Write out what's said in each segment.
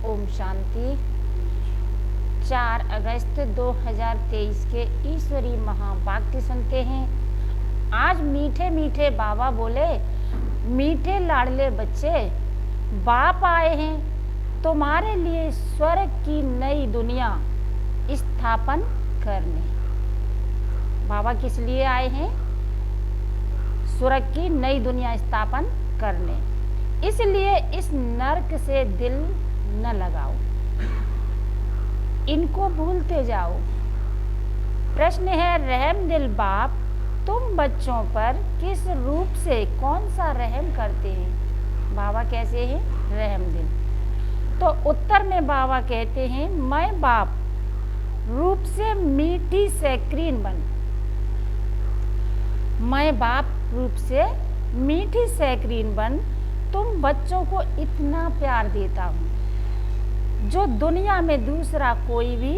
ओम शांति। 4 अगस्त 2023 के ईश्वरीय महावाक्य सुनते हैं। आज मीठे मीठे बाबा बोले, मीठे लाडले बच्चे, बाप आए हैं तुम्हारे लिए स्वर्ग की नई दुनिया स्थापन करने। बाबा किस लिए आए हैं? स्वर्ग की नई दुनिया स्थापन करने। इसलिए इस नर्क से दिल न लगाओ, इनको भूलते जाओ। प्रश्न है, रहम दिल बाप तुम बच्चों पर किस रूप से कौन सा रहम करते हैं? बाबा कैसे हैं? रहम दिल। तो उत्तर में बाबा कहते हैं, मैं बाप रूप से मीठी सैक्रीन बन, मैं बाप रूप से मीठी सैक्रीन बन तुम बच्चों को इतना प्यार देता हूँ जो दुनिया में दूसरा कोई भी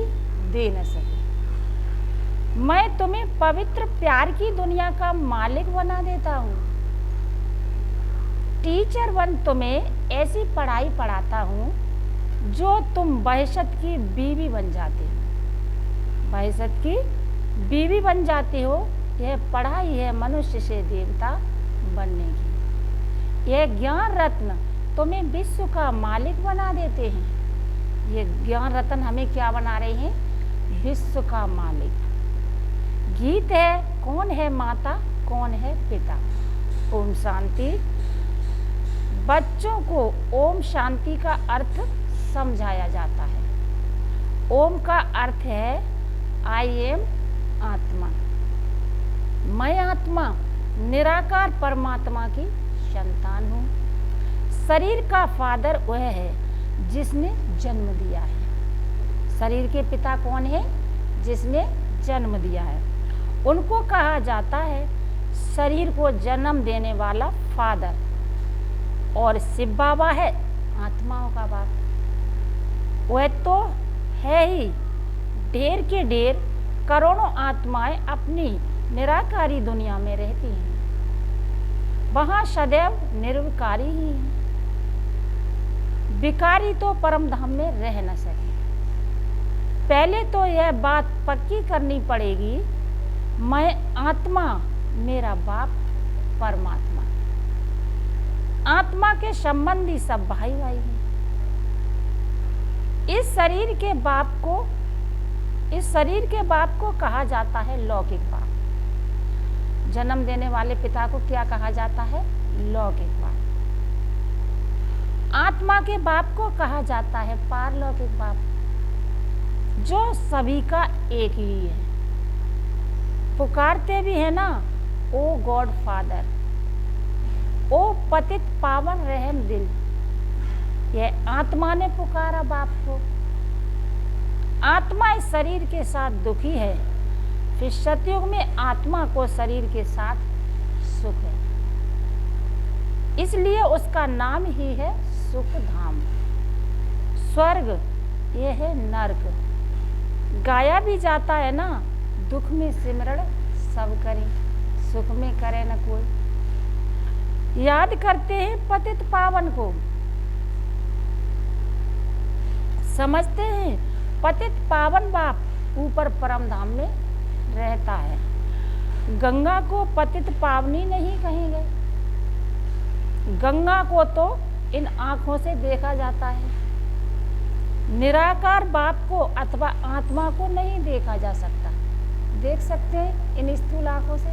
दे न सके। मैं तुम्हें पवित्र प्यार की दुनिया का मालिक बना देता हूँ। टीचर बन तुम्हें ऐसी पढ़ाई पढ़ाता हूँ जो तुम बहशत की बीवी बन जाते हो। बहशत की बीवी बन जाते हो। यह पढ़ाई है मनुष्य से देवता बनने की। यह ज्ञान रत्न तुम्हें विश्व का मालिक बना देते हैं। ये ज्ञान रत्न हमें क्या बना रहे हैं? विश्व का मालिक। गीत है, कौन है माता कौन है पिता। ओम शांति। बच्चों को ओम शांति का अर्थ समझाया जाता है। ओम का अर्थ है आई एम आत्मा। मैं आत्मा निराकार परमात्मा की संतान हूँ। शरीर का फादर वह है जिसने जन्म दिया है। शरीर के पिता कौन है? जिसने जन्म दिया है। उनको कहा जाता है शरीर को जन्म देने वाला फादर। और शिव बाबा है आत्माओं का बाप। वह तो है ही। ढेर के ढेर करोड़ों आत्माएं अपनी निराकारी दुनिया में रहती हैं। वहाँ सदैव निर्विकारी ही हैं। विकारी तो परम धाम में रह न सके। पहले तो यह बात पक्की करनी पड़ेगी, मैं आत्मा, मेरा बाप परमात्मा। आत्मा के संबंधी सब भाई भाई हैं। इस शरीर के बाप को कहा जाता है लौकिक बाप। जन्म देने वाले पिता को क्या कहा जाता है? लौकिक बाप। आत्मा के बाप को कहा जाता है पारलौकिक बाप, जो सभी का एक ही है। पुकारते भी है ना, ओ गॉड फादर, ओ पतित पावन रहम दिल। यह आत्मा ने पुकारा बाप को। आत्मा इस शरीर के साथ दुखी है, फिर सतयुग में आत्मा को शरीर के साथ सुख है। इसलिए उसका नाम ही है सुख धाम। स्वर्ग यह है नर्क। गाया भी जाता है ना, दुख में सिमरण सब करें, सुख में करे न कोई। याद करते हैं पतित पावन को, समझते हैं पतित पावन बाप ऊपर परम धाम में रहता है। गंगा को पतित पावनी नहीं कहेंगे। गंगा को तो इन आँखों से देखा जाता है। निराकार बाप को अथवा आत्मा को नहीं देखा जा सकता। देख सकते हैं इन स्थूल आँखों से।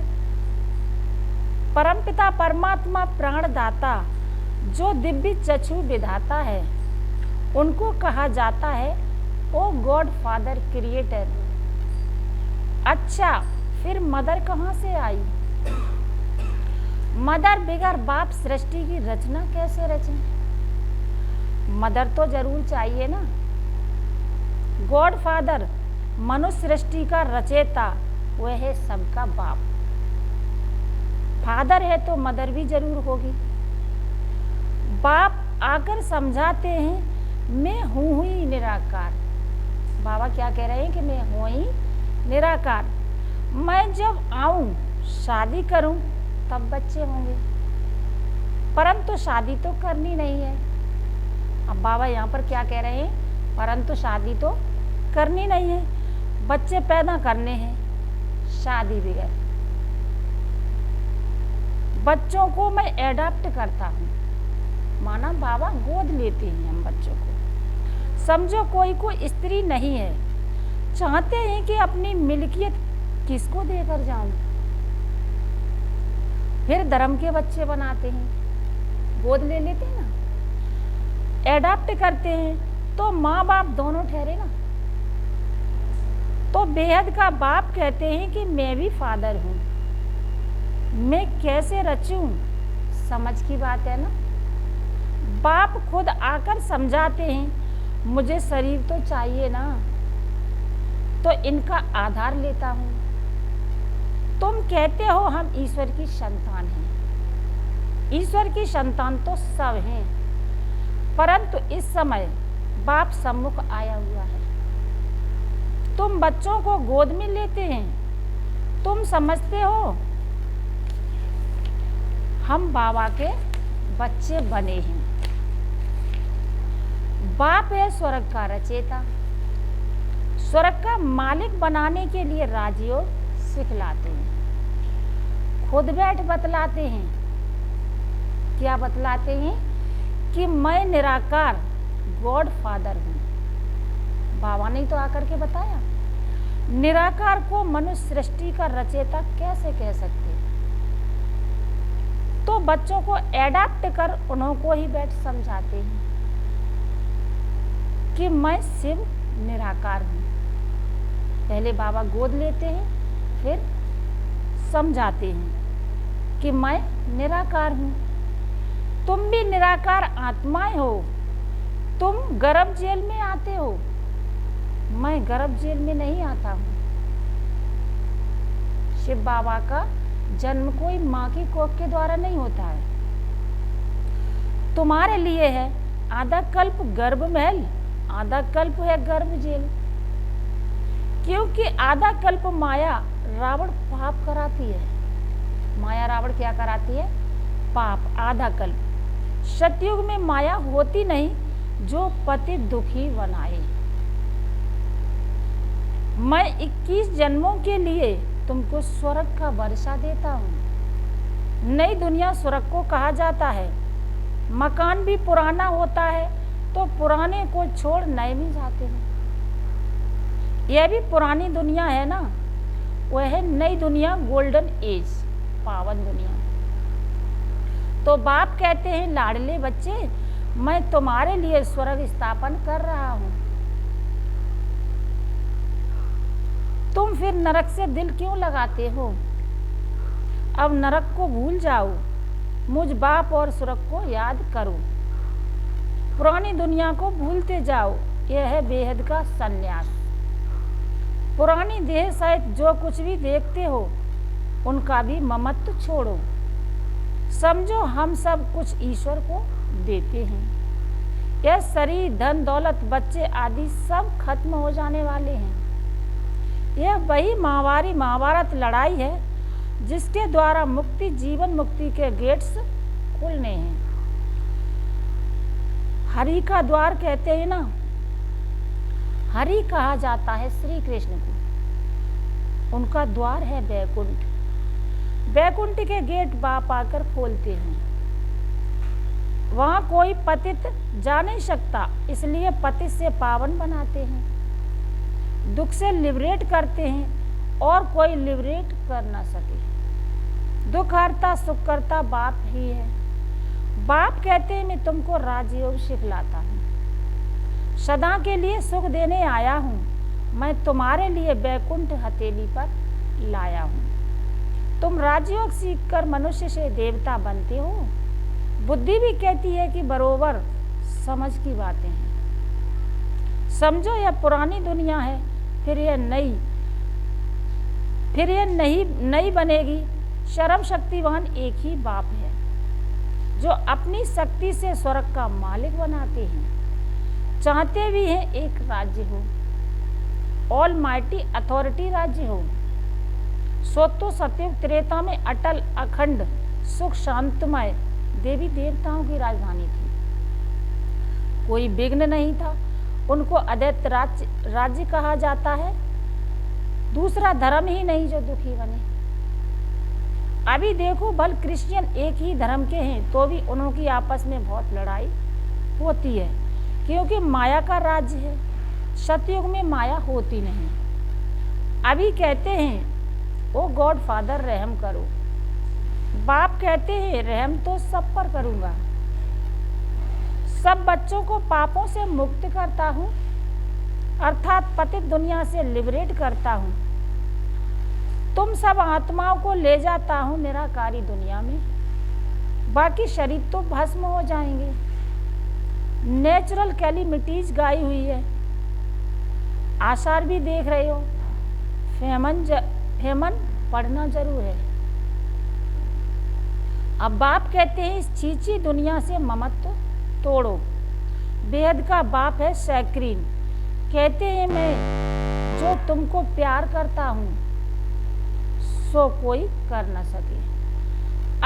परमपिता परमात्मा प्राणदाता जो दिव्य चक्षु विधाता है, उनको कहा जाता है ओ गॉड फादर क्रिएटर। अच्छा, फिर मदर कहाँ से आई? मदर बिगर बाप सृष्टि की रचना कैसे रचें? मदर तो जरूर चाहिए ना। गॉड फादर मनुष्य सृष्टि का रचेता, वह है सबका बाप। फादर है तो मदर भी जरूर होगी। बाप आकर समझाते हैं मैं हूँ ही निराकार। बाबा क्या कह रहे हैं कि मैं हूँ ही निराकार। मैं जब आऊं शादी करूं तब बच्चे होंगे, परंतु शादी तो करनी नहीं है। अब बाबा यहाँ पर क्या कह रहे हैं, परंतु शादी तो करनी नहीं है, बच्चे पैदा करने हैं, शादी बगैर। बच्चों को मैं एडाप्ट करता हूँ, माना बाबा गोद लेते हैं हम बच्चों को। समझो कोई को स्त्री नहीं है, चाहते हैं कि अपनी मिल्कियत किसको देकर जाऊं, फिर धर्म के बच्चे बनाते हैं, गोद ले लेते हैं ना, एडाप्ट करते हैं, तो माँ बाप दोनों ठहरे ना। तो बेहद का बाप कहते हैं कि मैं भी फादर हूँ, मैं कैसे रचूं, समझ की बात है ना। बाप खुद आकर समझाते हैं, मुझे शरीर तो चाहिए ना, तो इनका आधार लेता हूँ। तुम कहते हो हम ईश्वर की संतान हैं, ईश्वर की संतान तो सब हैं, परंतु इस समय बाप सम्मुख आया हुआ है। तुम बच्चों को गोद में लेते हैं, तुम समझते हो हम बाबा के बच्चे बने हैं। बाप है स्वर्ग का रचेता, स्वर्ग का मालिक बनाने के लिए राजयोग सिखलाते हैं, खुद बैठ बतलाते हैं। क्या बतलाते हैं कि मैं निराकार गॉड फादर हूँ। बाबा ने तो आकर के बताया, निराकार को मनुष्य सृष्टि का रचेता कैसे कह सकते। तो बच्चों को एडाप्ट कर उन्हों को ही बैठ समझाते हैं कि मैं शिव निराकार हूँ। पहले बाबा गोद लेते हैं, फिर समझाते हैं कि मैं निराकार हूँ। तुम भी निराकार आत्माएं हो, तुम गर्भ जेल में आते हो, मैं गर्भ जेल में नहीं आता हूँ। शिव बाबा का जन्म कोई माँ की कोख के द्वारा नहीं होता है। तुम्हारे लिए है आधा कल्प गर्भ महल, आधा कल्प है गर्भ जेल। क्योंकि आधा कल्प माया रावण पाप कराती है, माया रावण क्या कराती है, पाप। आधा कल्प सतयुग में माया होती नहीं, जो पति दुखी बनाए। मैं 21 जन्मों के लिए तुमको स्वर्ग का वर्षा देता हूँ। नई दुनिया स्वर्ग को कहा जाता है। मकान भी पुराना होता है तो पुराने को छोड़ नए में जाते हैं। यह भी पुरानी दुनिया है ना, वह है नई दुनिया, गोल्डन एज, पावन दुनिया। तो बाप कहते हैं, लाडले बच्चे मैं तुम्हारे लिए स्वर्ग स्थापन कर रहा हूँ। तुम फिर नरक से दिल क्यों लगाते हो। अब नरक को भूल जाओ, मुझ बाप और स्वर्ग को याद करो। पुरानी दुनिया को भूलते जाओ, यह है बेहद का संन्यास। पुरानी देह सहित जो कुछ भी देखते हो उनका भी ममत्व छोड़ो। समझो हम सब कुछ ईश्वर को देते हैं। यह शरीर, धन दौलत, बच्चे आदि सब खत्म हो जाने वाले हैं। यह वही महावारी महाभारत लड़ाई है जिसके द्वारा मुक्ति, जीवन मुक्ति के गेट्स खुलने हैं। हरि का द्वार कहते हैं ना, हरि कहा जाता है श्री कृष्ण को। उनका द्वार है बैकुंठ। बैकुंठ के गेट बाप आकर खोलते हैं। वहां कोई पतित जा नहीं सकता, इसलिए पतित से पावन बनाते हैं। दुख से लिबरेट करते हैं और कोई लिबरेट कर ना सके। दुख हरता सुख करता बाप ही है। बाप कहते हैं मैं तुमको राजयोग सिखलाता हूँ, सदा के लिए सुख देने आया हूँ। मैं तुम्हारे लिए बैकुंठ हथेली पर लाया हूँ। तुम राजयोग सीखकर मनुष्य से देवता बनते हो। बुद्धि भी कहती है कि बरोबर समझ की बातें हैं। समझो यह पुरानी दुनिया है, फिर यह नई बनेगी। शर्म शक्तिवान एक ही बाप है जो अपनी शक्ति से स्वर्ग का मालिक बनाते हैं। चाहते भी हैं एक राज्य हो, ऑल माइटी अथॉरिटी राज्य हो। सो तो सतयुग त्रेता में अटल अखंड सुख शांतमय देवी देवताओं की राजधानी थी। कोई विघ्न नहीं था, उनको अद्वैत राज्य कहा जाता है। दूसरा धर्म ही नहीं जो दुखी बने। अभी देखो भल क्रिश्चियन एक ही धर्म के हैं तो भी उनकी आपस में बहुत लड़ाई होती है, क्योंकि माया का राज्य है। सतयुग में माया होती नहीं। अभी कहते हैं ओ गॉड फादर रहम करो, बाप कहते हैं रहम तो सब पर करूँगा, सब बच्चों को पापों से मुक्त करता हूँ, अर्थात पतित दुनिया से लिबरेट करता हूँ। तुम सब आत्माओं को ले जाता हूँ निराकारी दुनिया में, बाकी शरीर तो भस्म हो जाएंगे। नेचुरल कैलिमिटीज गाई हुई है, आसार भी देख रहे हो। फेमन पढ़ना जरूर है। अब बाप कहते हैं इस चीची दुनिया से ममत्व तोड़ो। बेहद का बाप है सैक्रीन, कहते हैं मैं जो तुमको प्यार करता हूँ सो कोई कर न सके।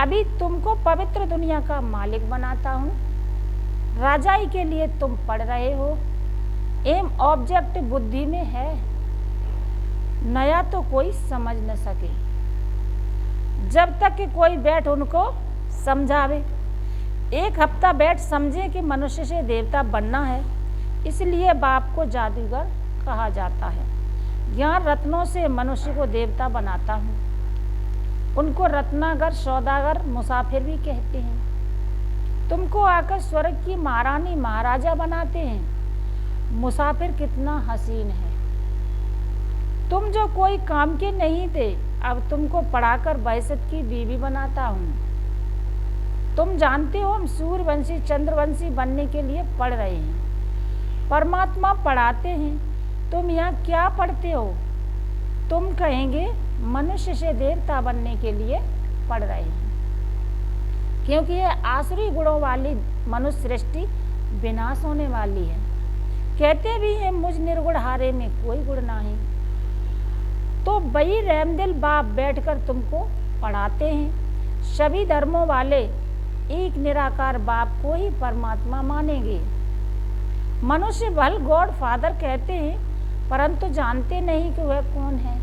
अभी तुमको पवित्र दुनिया का मालिक बनाता हूँ, राजाई के लिए तुम पढ़ रहे हो। एम ऑब्जेक्ट बुद्धि में है, नया तो कोई समझ न सके। जब तक कि कोई बैठ उनको समझावे। एक हफ्ता बैठ समझे कि मनुष्य से देवता बनना है, इसलिए बाप को जादूगर कहा जाता है। ज्ञान रत्नों से मनुष्य को देवता बनाता हूँ। उनको रत्नागर, सौदागर, मुसाफिर भी कहते हैं। तुमको आकर स्वर्ग की महारानी महाराजा बनाते हैं। मुसाफिर कितना हसीन है। तुम जो कोई काम के नहीं थे, अब तुमको पढ़ाकर बहसत की बीवी बनाता हूँ। तुम जानते हो हम सूर्यवंशी चंद्रवंशी बनने के लिए पढ़ रहे हैं। परमात्मा पढ़ाते हैं, तुम यहाँ क्या पढ़ते हो? तुम कहेंगे मनुष्य से देवता बनने के लिए पढ़ रहे हैं, क्योंकि यह आसुरी गुणों वाली मनुष्य सृष्टि विनाश होने वाली है। कहते भी हैं मुझ निर्गुण हारे में कोई गुण नहीं। तो वही रहमदिल बाप बैठकर तुमको पढ़ाते हैं। सभी धर्मों वाले एक निराकार बाप को ही परमात्मा मानेंगे। मनुष्य भल गॉड फादर कहते हैं, परंतु जानते नहीं कि वह कौन है,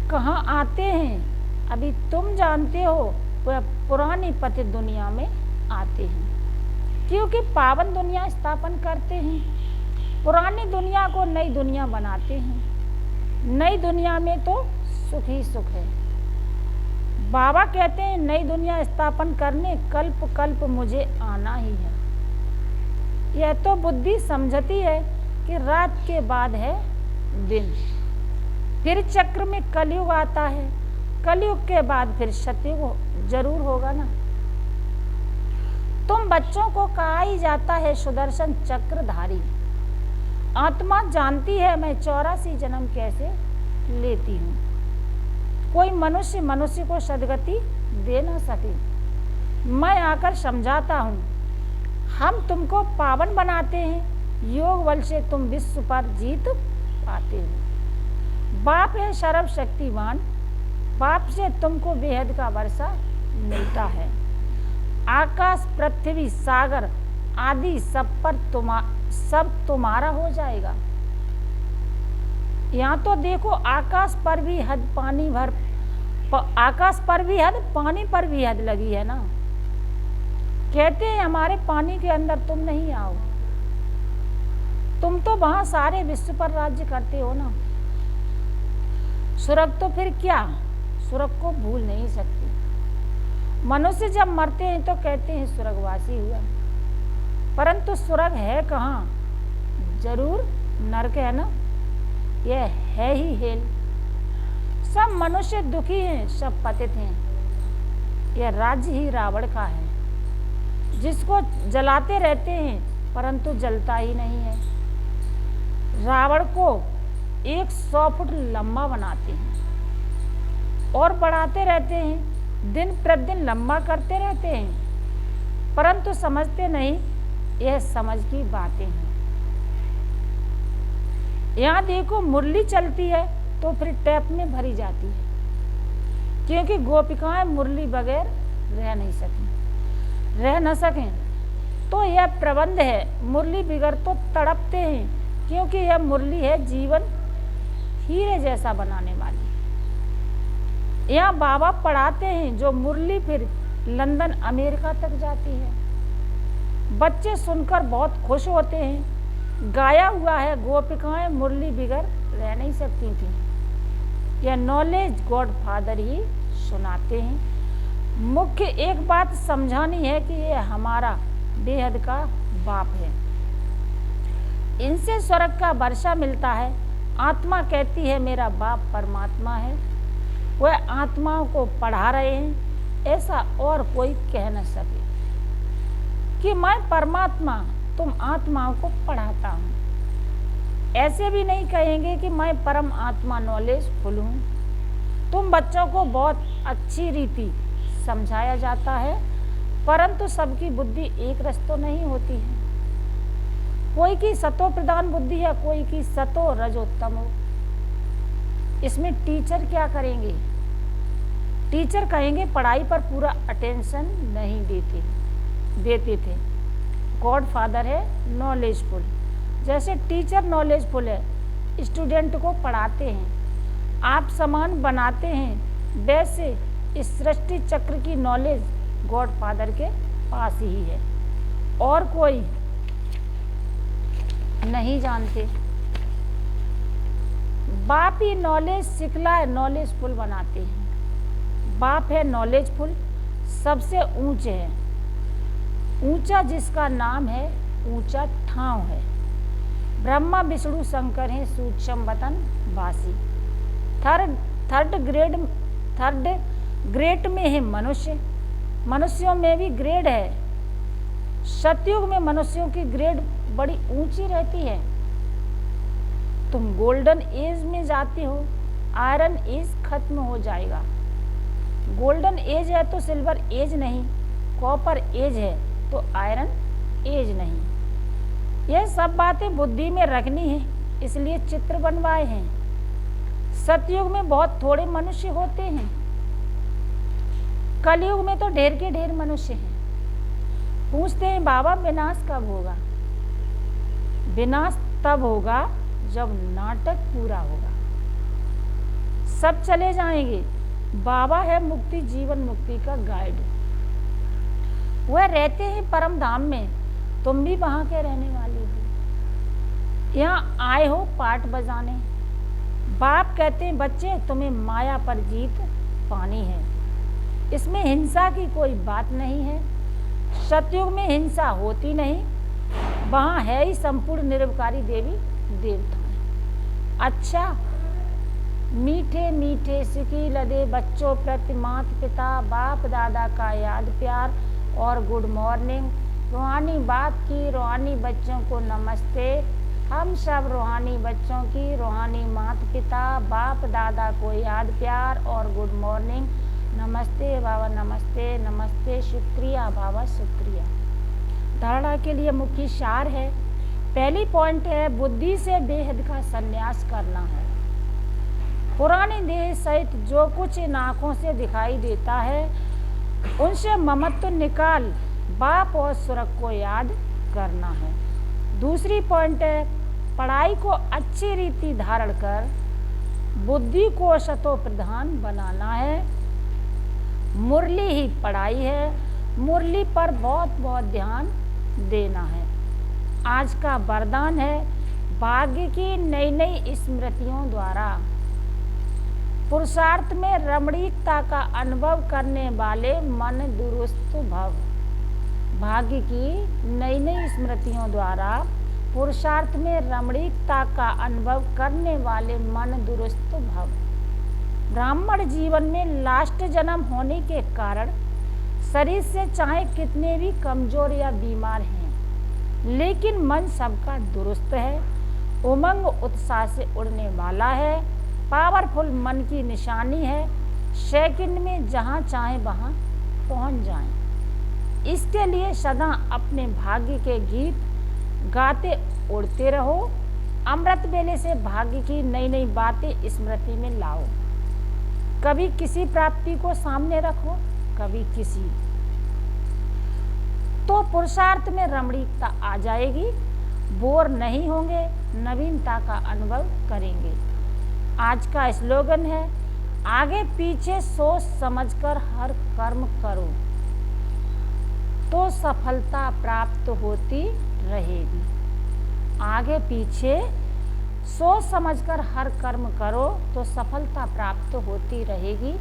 कहाँ आते हैं। अभी तुम जानते हो वह पुरानी पतित दुनिया में आते हैं, क्योंकि पावन दुनिया स्थापन करते हैं। पुरानी दुनिया को नई दुनिया बनाते हैं। नई दुनिया में तो सुख ही सुख है। बाबा कहते हैं नई दुनिया स्थापन करने कल्प कल्प मुझे आना ही है। यह तो बुद्धि समझती है कि रात के बाद है दिन, फिर चक्र में कलयुग आता है। कलयुग के बाद फिर सतयुग जरूर होगा ना। तुम बच्चों को कहा ही जाता है सुदर्शन चक्रधारी। आत्मा जानती है मैं 84 जन्म कैसे लेती हूँ। कोई मनुष्य मनुष्य को सदगति दे ना सके। मैं आकर समझाता हूँ। हम तुमको पावन बनाते हैं, योग बल से तुम विश्व पर जीत पाते हो। बाप है सर्वशक्तिमान, बाप से तुमको बेहद का वर्षा मिलता है। आकाश पृथ्वी सागर आदि सब पर सब तुम्हारा हो जाएगा। यहाँ तो देखो आकाश पर भी हद पानी भर आकाश पर भी हद पानी पर भी हद लगी है ना। कहते हैं हमारे पानी के अंदर तुम नहीं आओ। तुम तो वहां सारे विश्व पर राज्य करते हो ना। स्वर्ग तो फिर क्या, स्वर्ग को भूल नहीं सकते। मनुष्य जब मरते हैं तो कहते हैं स्वर्गवासी हुआ, परंतु स्वर्ग है कहाँ? जरूर नरक है ना। यह है ही हेल। सब मनुष्य दुखी हैं, सब पतित हैं। यह राज्य ही रावण का है, जिसको जलाते रहते हैं परंतु जलता ही नहीं है। रावण को 100 फुट लंबा बनाते हैं और बढ़ाते रहते हैं, दिन प्रतिदिन लंबा करते रहते हैं, परंतु समझते नहीं। यह समझ की बातें हैं। यहाँ देखो मुरली चलती है तो फिर टैप में भरी जाती है, क्योंकि गोपिकाएं मुरली बगैर रह नहीं सकें। तो यह प्रबंध है। मुरली बिगर तो तड़पते हैं, क्योंकि यह मुरली है जीवन हीरे जैसा बनाने वाली। यहाँ बाबा पढ़ाते हैं जो मुरली फिर लंदन अमेरिका तक जाती है। बच्चे सुनकर बहुत खुश होते हैं। गाया हुआ है, गोपिकाएं मुरली बिगर रह नहीं सकती थी। यह नॉलेज गॉड फादर ही सुनाते हैं। मुख्य एक बात समझानी है कि यह हमारा बेहद का बाप है। इनसे स्वर्ग का वर्षा मिलता है। आत्मा कहती है मेरा बाप परमात्मा है। वह आत्माओं को पढ़ा रहे हैं, ऐसा और कोई कह न सके कि मैं परमात्मा तुम आत्माओं को पढ़ाता हूँ। ऐसे भी नहीं कहेंगे कि मैं परम आत्मा नॉलेज फुल हूँ। तुम बच्चों को बहुत अच्छी रीति समझाया जाता है, परंतु सबकी बुद्धि एक रस तो नहीं होती है। कोई की सतो प्रधान बुद्धि है, कोई की सतो रजोत्तम हो। इसमें टीचर क्या करेंगे? टीचर कहेंगे पढ़ाई पर पूरा अटेंशन नहीं देते थे। गॉड फादर है नॉलेजफुल। जैसे टीचर नॉलेजफुल है, स्टूडेंट को पढ़ाते हैं, आप समान बनाते हैं, वैसे इस सृष्टि चक्र की नॉलेज गॉड फादर के पास ही है और कोई नहीं जानते। बाप ही नॉलेज सिखलाए, नॉलेजफुल बनाते हैं। बाप है नॉलेजफुल, सबसे ऊंचे है। ऊंचा जिसका नाम है, ऊंचा ठाव है। ब्रह्मा विष्णु शंकर हैं सूक्ष्म वतन वासी। थर्ड ग्रेड में है मनुष्य। मनुष्यों में भी ग्रेड है। सतयुग में मनुष्यों की ग्रेड बड़ी ऊंची रहती है। तुम गोल्डन एज में जाते हो, आयरन एज खत्म हो जाएगा। गोल्डन एज है तो सिल्वर एज नहीं, कॉपर एज है तो आयरन एज नहीं। यह सब बातें बुद्धि में रखनी है, इसलिए चित्र बनवाए हैं। सतयुग में बहुत थोड़े मनुष्य होते हैं, कलयुग में तो ढेर के ढेर मनुष्य हैं। पूछते हैं बाबा विनाश कब होगा? विनाश तब होगा जब नाटक पूरा होगा। सब चले जाएंगे। बाबा है मुक्ति, जीवन मुक्ति का गाइड। वह रहते हैं परम धाम में, तुम भी वहां के रहने वाले हो। यहाँ आए हो पाठ बजाने। बाप कहते हैं बच्चे तुम्हें माया पर जीत पानी है। इसमें हिंसा की कोई बात नहीं है। सतयुग में हिंसा होती नहीं, वहाँ है ही संपूर्ण निरवकारी देवी देवता। अच्छा, मीठे मीठे सिकी लदे बच्चों प्रति माता पिता बाप दादा का याद प्यार और गुड मॉर्निंग। रूहानी बाप की रूहानी बच्चों को नमस्ते। हम सब रूहानी बच्चों की रूहानी माता पिता बाप दादा को याद प्यार और गुड मॉर्निंग। नमस्ते बाबा, नमस्ते नमस्ते, शुक्रिया बाबा शुक्रिया। धारणा के लिए मुख्य सार है। पहली पॉइंट है बुद्धि से बेहद का संन्यास करना है। पुरानी देह सहित जो कुछ इन आँखों से दिखाई देता है उनसे ममत्व निकाल बाप और स्वर्ग को याद करना है। दूसरी पॉइंट है पढ़ाई को अच्छी रीति धारण कर बुद्धि को शतो प्रधान बनाना है। मुरली ही पढ़ाई है, मुरली पर बहुत बहुत ध्यान देना है। आज का वरदान है भाग्य की नई नई स्मृतियों द्वारा पुरुषार्थ में रमणीकता का अनुभव करने वाले मन दुरुस्त भव। भाग्य की नई नई स्मृतियों द्वारा पुरुषार्थ में रमणीकता का अनुभव करने वाले मन दुरुस्त भव। ब्राह्मण जीवन में लास्ट जन्म होने के कारण शरीर से चाहे कितने भी कमजोर या बीमार हैं, लेकिन मन सबका दुरुस्त है, उमंग उत्साह से उड़ने वाला है, पावरफुल मन की निशानी है। सेकंड में जहाँ चाहे वहाँ पहुँच जाएं। इसके लिए सदा अपने भाग्य के गीत गाते उड़ते रहो। अमृत बेले से भाग्य की नई नई बातें स्मृति में लाओ। कभी किसी प्राप्ति को सामने रखो, कभी किसी। तो पुरुषार्थ में रमणीकता आ जाएगी, बोर नहीं होंगे, नवीनता का अनुभव करेंगे। आज का स्लोगन है, आगे पीछे सोच समझकर हर कर्म करो तो सफलता प्राप्त होती रहेगी। आगे पीछे सोच समझकर हर कर्म करो तो सफलता प्राप्त होती रहेगी।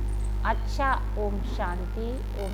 अच्छा, ओम शांति। ओम